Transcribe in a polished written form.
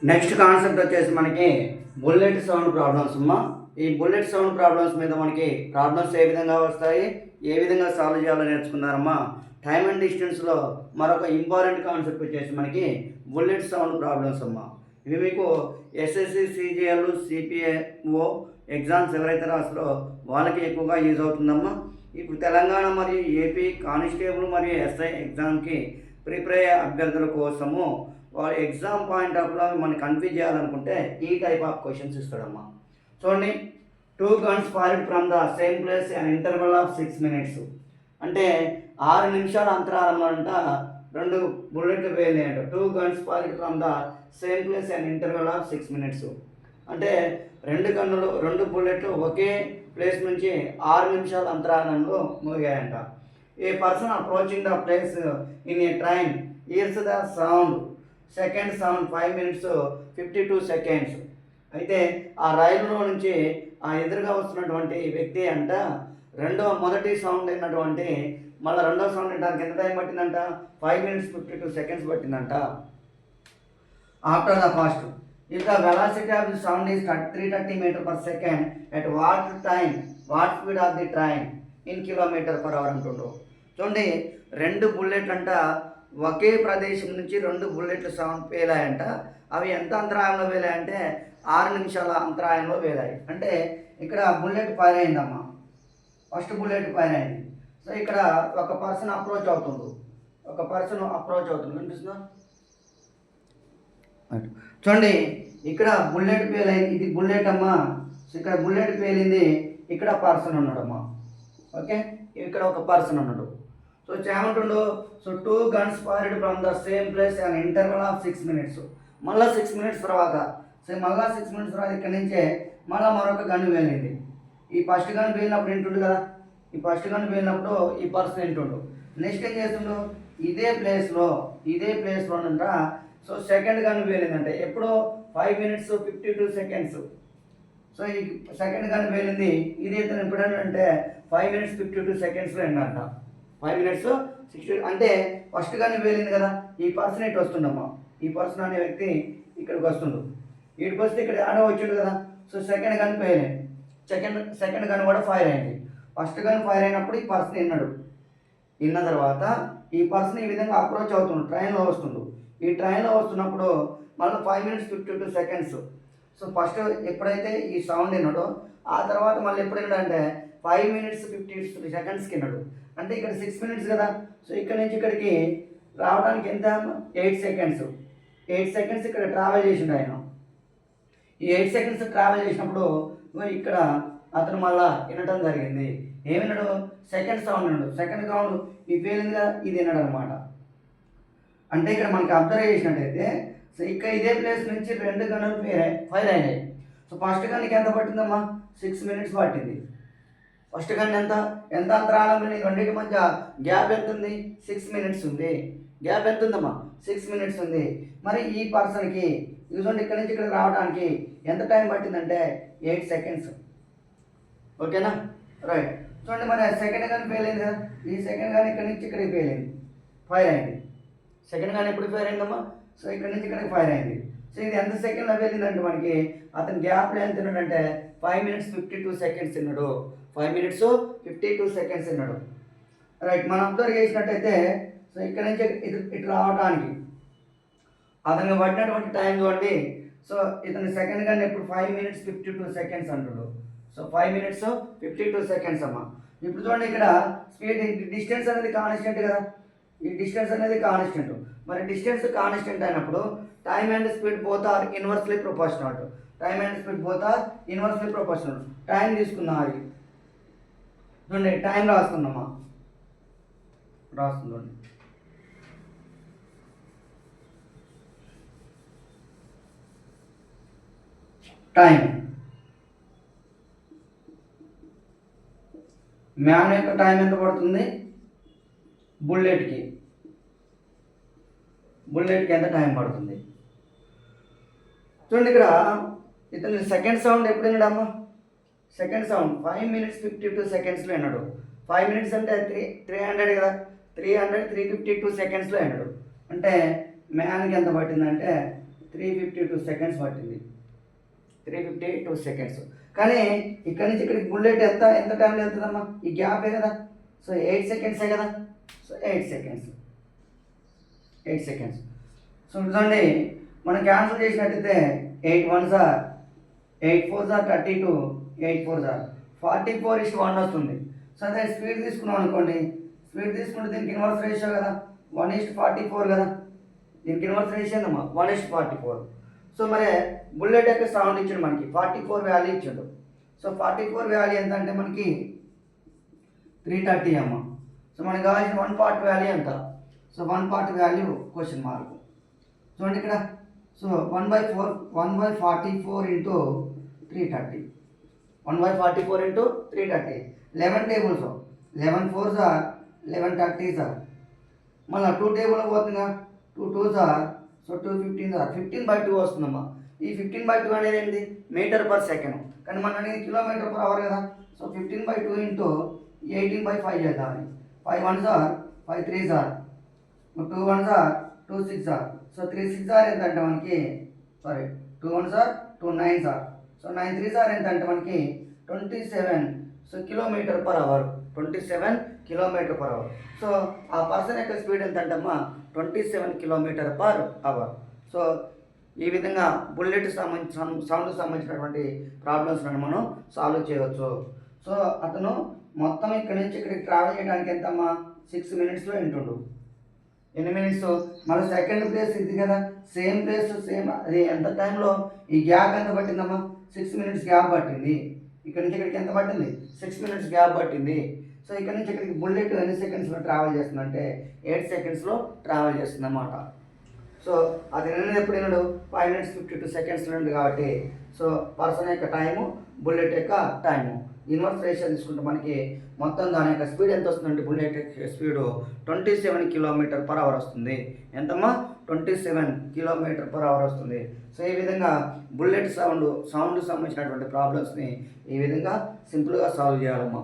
Next concept వచ్చేసి మనకి bullet sound problems అమ్మా. ఈ బుల్లెట్ సౌండ్ ప్రాబ్లమ్స్ మీద మనకి ప్రాబ్లమ్స్ ఏ విధంగా వస్తాయి, ఏ విధంగా సాల్వ్ చేయాలో నేర్చుకున్నారమ్మా. టైమ్ అండ్ డిస్టెన్స్లో మరొక ఇంపార్టెంట్ కాన్సెప్ట్ వచ్చేసి మనకి బుల్లెట్ సౌండ్ ప్రాబ్లమ్స్ అమ్మా. ఇవి మీకు ఎస్ఎస్సి, సిజిఎల్, సిపిఓ ఎగ్జామ్స్ ఎవరైతే రాస్తారో వాళ్ళకి ఎక్కువగా యూజ్ అవుతుందమ్మా. ఇప్పుడు తెలంగాణ మరియు ఏపీ కానిస్టేబుల్ మరియు ఎస్ఐ ఎగ్జామ్కి ప్రిపేర్ అయ్యే అభ్యర్థుల కోసము వాళ్ళ ఎగ్జామ్ పాయింట్ ఆఫ్లో మనం కన్ఫ్యూజ్ చేయాలనుకుంటే ఈ టైప్ ఆఫ్ క్వశ్చన్స్ ఇస్తాడమ్మా. చూడండి, 2 guns fired from the same place and interval of 6 minutes. అంటే 6 నిమిషాల అంతరాలంలో అంట 2 బుల్లెట్లు పేలినాయంట. 2 guns fired from the same place and interval of 6 minutes. అంటే 2 బుల్లెట్లు ఒకే ప్లేస్ నుంచి 6 నిమిషాల అంతరాలంలో మోగాయంట. A person approaching the place in a train hears the sound, second sound 5 minutes 52 seconds. అయితే ఆ రైలులో నుంచి ఆ ఎదురుగా వస్తున్నటువంటి వ్యక్తి అంట మొదటి సౌండ్ అయినటువంటి మళ్ళీ రెండో సౌండ్ వినడానికి ఎంత టైం పట్టిందంట? 5 minutes 52 seconds పట్టిందంట. After the first, if the velocity of the sound is 330 meters per second, at what time, what speed of the train in km/h అంటుండ్రు. చూడండి, 2 బుల్లెట్లు అంట ఒకే ప్రదేశం నుంచి 2 బుల్లెట్లు సౌండ్ పేలాయంట. అవి ఎంత అంతరాయంలో వేలాయంటే 6 నిమిషాల అంతరాయంలో వేలాయి. అంటే ఇక్కడ బుల్లెట్ ఫైర్ అయిందమ్మా. ఫస్ట్ బుల్లెట్ ఫైర్ అయింది. సో ఇక్కడ ఒక పర్సన్ అప్రోచ్ అవుతుండు. కనిపిస్తుందా? చూడండి, ఇక్కడ బుల్లెట్ పేలైంది. ఇది బుల్లెట్ అమ్మా. సో ఇక్కడ బుల్లెట్ పేలింది. ఇక్కడ పర్సన్ ఉన్నాడమ్మా. ఓకే, ఇక్కడ ఒక పర్సన్ ఉన్నాడు. సో ఏమంటుండు? So 2 guns fired from the same place and interval of 6 minutes. మళ్ళీ 6 minutes తర్వాత, సో మళ్ళీ 6 minutes తర్వాత ఇక్కడ నుంచే మళ్ళీ మరొక గన్ వేలింది. ఈ ఫస్ట్ గన్ వేలినప్పుడు వింటుండు కదా, ఈ ఫస్ట్ గన్ వేలినప్పుడు ఈ పర్సన్ వింటుండు. నెక్స్ట్ ఏం చేస్తుండు? ఇదే ప్లేస్లోనంట. సో సెకండ్ గన్ వేలిందంటే ఎప్పుడో 5 minutes 52 seconds. సో ఈ సెకండ్ గన్ వేలింది. ఇది ఇతను ఎప్పుడు అంటే 5 minutes 52 secondsలో ఏంటంట. 5 minutes 60. అంటే ఫస్ట్ గన్ వేలింది కదా, ఈ పర్సన్ ఇటు వస్తుండమ్మా. ఈ పర్సన్ అనే వ్యక్తి ఇక్కడికి వస్తుండు. ఇక్కడికి వస్తే ఇక్కడ ఆడో వచ్చిండు కదా. సో సెకండ్ గన్ పేలింది. సెకండ్ గన్ కూడా ఫైర్ అయింది. ఫస్ట్ గన్ ఫైర్ అయినప్పుడు ఈ పర్సన్ విన్న తర్వాత ఈ పర్సన్ ఈ విధంగా అప్రోచ్ అవుతుండు. ట్రైన్లో వస్తుండు. ఈ ట్రైన్లో వస్తున్నప్పుడు మళ్ళీ 5 minutes 52 seconds. సో ఫస్ట్ ఎప్పుడైతే ఈ సౌండ్ విన్నాడో ఆ తర్వాత మళ్ళీ ఎప్పుడు విన్నాడంటే 5 minutes 53 secondsకి విన్నాడు. అంటే ఇక్కడ 6 minutes కదా. సో ఇక్కడ నుంచి ఇక్కడికి రావడానికి ఎంత? 8 seconds. 8 seconds ఇక్కడ ట్రావెల్ చేసిండు ఆయన. ఈ 8 seconds ట్రావెల్ చేసినప్పుడు ఇక్కడ అతను మళ్ళా వినటం జరిగింది. ఏమి విన్నాడు? సెకండ్ సౌండ్ విన్నాడు. సెకండ్ సౌండ్ ఈ పేలిందిగా ఇది విన్నాడు అనమాట. అంటే ఇక్కడ మనకి అబ్జర్వ్ చేసినట్టయితే సో ఇక్కడ ఇదే ప్లేస్ నుంచి 2 గన్నులు ఫైర్ అయినాయి. సో ఫస్ట్ గన్కి ఎంత పట్టిందమ్మా? 6 minutes పట్టింది. ఫస్ట్ గన్ ఎంత అంతరాళం ఉంది? రెండింటి మధ్య గ్యాప్ ఎంత ఉంది? 6 minutes ఉంది. గ్యాప్ ఎంత ఉందమ్మా? 6 minutes ఉంది. మరి ఈ పర్సన్కి చూడండి ఇక్కడ నుంచి ఇక్కడికి రావడానికి ఎంత టైం పట్టిందంటే 8 seconds. ఓకేనా? రైట్. చూడండి, మరి సెకండ్ గన్ పేలింది కదా. ఈ సెకండ్ గన్ ఇక్కడ నుంచి ఇక్కడికి పేలింది, ఫైర్ అయింది. సెకండ్ గన్ ఎప్పుడు ఫైర్ అయిందమ్మా? సో ఇక్కడ నుంచి ఇక్కడికి ఫైర్ అయింది. సో ఇది ఎంత సెకండ్లో వెళ్ళిందంటే మనకి అతను గ్యాప్లో ఎంత తిన్నాడంటే 5 minutes 52 seconds తిన్నాడు. 5 minutes 52 seconds తిన్నాడు. రైట్. మనం అబ్జర్వ్ చేసినట్టయితే సో ఇక్కడ నుంచి ఇటు రావడానికి అతనికి పట్టినటువంటి టైం చూడండి. సో ఇతని సెకండ్ గన్ ఎప్పుడు 5 minutes 52 seconds అంటుడు. సో 5 minutes 52 seconds అమ్మా. ఇప్పుడు చూడండి, ఇక్కడ స్పీడ్ డిస్టెన్స్ అనేది కాన్స్టెంట్ కదా. ఈ డిస్టెన్స్ అనేది కాన్స్టెంట్. మరి డిస్టెన్స్ కాన్స్టెంట్ అయినప్పుడు time and speed both are inversely proportional. Time తీసుకుందాం. అది చూడండి, టైం రాసుకుందామా. రాస్తుందండి. టైం మ్యాన్ యొక్క టైం ఎంత పడుతుంది? బుల్లెట్కి ఎంత టైం పడుతుంది? చూడండి, ఇక్కడ ఇతను సెకండ్ సౌండ్ ఎప్పుడు విన్నాడమ్మా? సెకండ్ సౌండ్ 5 minutes 52 secondsలో విన్నాడు. 5 minutes అంటే 300 కదా. 352 secondsలో విన్నాడు. అంటే మ్యాన్కి ఎంత పట్టిందంటే 352 సెకండ్స్ పట్టింది, 352 సెకండ్స్. కానీ ఇక్కడ నుంచి ఇక్కడికి బుల్లెట్ ఎంత టైంలో వెళ్తుందమ్మా? ఈ గ్యాపే కదా, సో 8 సెకండ్సే కదా, సో 8 సెకండ్స్. సో చూడండి, మనం క్యాన్సిల్ చేసినట్టయితే 8 1s are 8 4s are 32, 8 4s are 44:1 వస్తుంది. సో అదే స్పీడ్ తీసుకున్నాం అనుకోండి, స్పీడ్ తీసుకుంటే దీనికి ఇన్వర్స్ రేషియో కదా, 1:44 కదా, దీనికి ఇన్వర్స్ రేషియో ఏందమ్మా 1:44. సో మరి బుల్లెట్ యొక్క సౌండ్ ఇచ్చాడు మనకి 44 వాల్యూ ఇచ్చాడు. సో 44 వాల్యూ ఎంత అంటే మనకి 330 అమ్మ. సో మనకి కావాల్సిన 1 పార్ట్ వాల్యూ ఎంత? So 1 part value question mark. చూడండి ఇక్కడ, so 1/44 into 330, 1/44 into 330, 11 tables, 11 4s are 11 30s are, మళ్ళీ 2 టేబుల్ పోతుందా, 2 2s are, so 2 15s are, 15/2 వస్తుందమ్మా. ఈ 15/2 అనేది ఏంటి? మీటర్ పర్ సెకండ్, కానీ మన అనేది కిలోమీటర్ పర్ అవర్ కదా. సో 15/2 ఇంటూ 18/5 చేద్దాం. 5 1s are 5 3s are, 2 1s are 2 6s are, so 3 6s are ఎంత అంటే మనకి, sorry 2 1s are 2 9s are, so 9 3s are ఎంత అంటే మనకి 27, so kilometre per hour, 27 kilometre per hour. So ఆ person యొక్క స్పీడ్ ఎంత అంటమ్మా 27 కిలోమీటర్ పర్ అవర్. సో ఈ విధంగా బుల్లెట్ సౌండ్కి సంబంధించినటువంటి ప్రాబ్లమ్స్లను మనం సాల్వ్ చేయవచ్చు. సో అతను మొత్తం ఇక్కడ నుంచి ఇక్కడికి ట్రావెల్ చేయడానికి ఎంతమ్మా 6 మినిట్స్లో ఎంటుండు. ఎన్ని మినిట్స్? మళ్ళీ సెకండ్ ప్లేస్ ఇది కదా, సేమ్ ప్లేస్ సేమ్, అది ఎంత టైంలో ఈ గ్యాప్ ఎంత పట్టిందమ్మా 6 మినిట్స్ గ్యాప్ పట్టింది. ఇక్కడ నుంచి ఇక్కడికి ఎంత పట్టింది? 6 మినిట్స్ గ్యాప్ పట్టింది. సో ఇక్కడ నుంచి ఇక్కడికి బుల్లెట్ ఎన్ని సెకండ్స్లో ట్రావెల్ చేస్తుందంటే 8 సెకండ్స్లో ట్రావెల్ చేస్తుంది అన్నమాట. సో అది నేను ఎప్పుడు విన్నాడు 5 minutes 52 seconds ఉంది కాబట్టి, సో పర్సన్ యొక్క టైము, బుల్లెట్ యొక్క టైము ఇన్వర్స్ రేషియో తీసుకుంటే మనకి మొత్తం దాని యొక్క స్పీడ్ ఎంత వస్తుందంటే బుల్లెట్ యొక్క స్పీడు 27 కిలోమీటర్ పర్ అవర్ వస్తుంది. ఎంతమ్మా 27 కిలోమీటర్ పర్ అవర్ వస్తుంది. సో ఈ విధంగా బుల్లెట్ సౌండ్ సంబంధించినటువంటి ప్రాబ్లమ్స్ని ఈ విధంగా సింపుల్గా సాల్వ్ చేయాలమ్మా.